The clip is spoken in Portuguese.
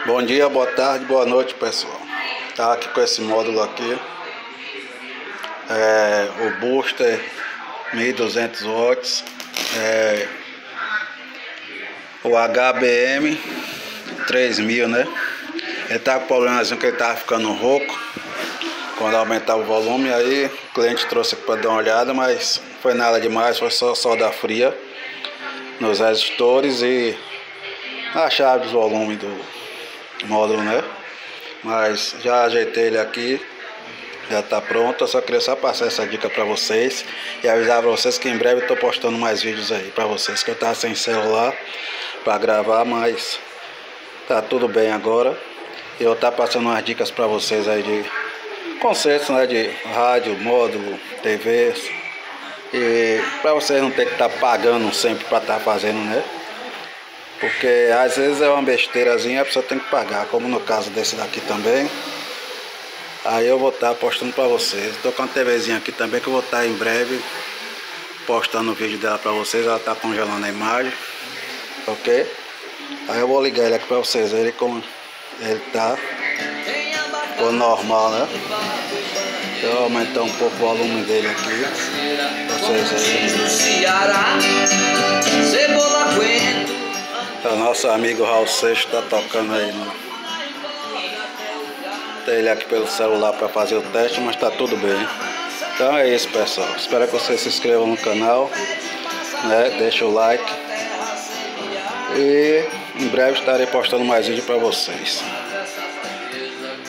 Bom dia, boa tarde, boa noite, pessoal. Tá aqui com esse módulo aqui. O booster 1200 watts. O HBM 3000, né? Ele tá com problemazinho que ele tava ficando rouco quando aumentava o volume. Aí o cliente trouxe aqui para dar uma olhada, mas não foi nada demais, foi só solda fria nos resistores e a chave do volume do módulo, né? Mas já ajeitei ele aqui, já tá pronto. Eu só queria passar essa dica para vocês e avisar para vocês que em breve eu tô postando mais vídeos aí para vocês, que eu tava sem celular para gravar, mas tá tudo bem agora. Eu tá passando umas dicas para vocês aí de concertos, né, de rádio, módulo, TV, e para vocês não ter que estar pagando sempre para estar fazendo, né? Porque às vezes é uma besteirazinha, a pessoa tem que pagar, como no caso desse daqui também. Aí eu vou estar postando para vocês. Tô com uma TVzinha aqui também que eu vou estar em breve postando o vídeo dela para vocês. Ela tá congelando a imagem, ok? Aí eu vou ligar ele aqui para vocês verem como ele tá. Ficou normal, né? Deixa eu aumentar um pouco o volume dele aqui pra vocês verem. O nosso amigo Raul Seixas tá tocando aí, né? Tem ele aqui pelo celular para fazer o teste, mas tá tudo bem. Então é isso, pessoal. Espero que vocês se inscrevam no canal, né? Deixa o like e em breve estarei postando mais vídeo para vocês.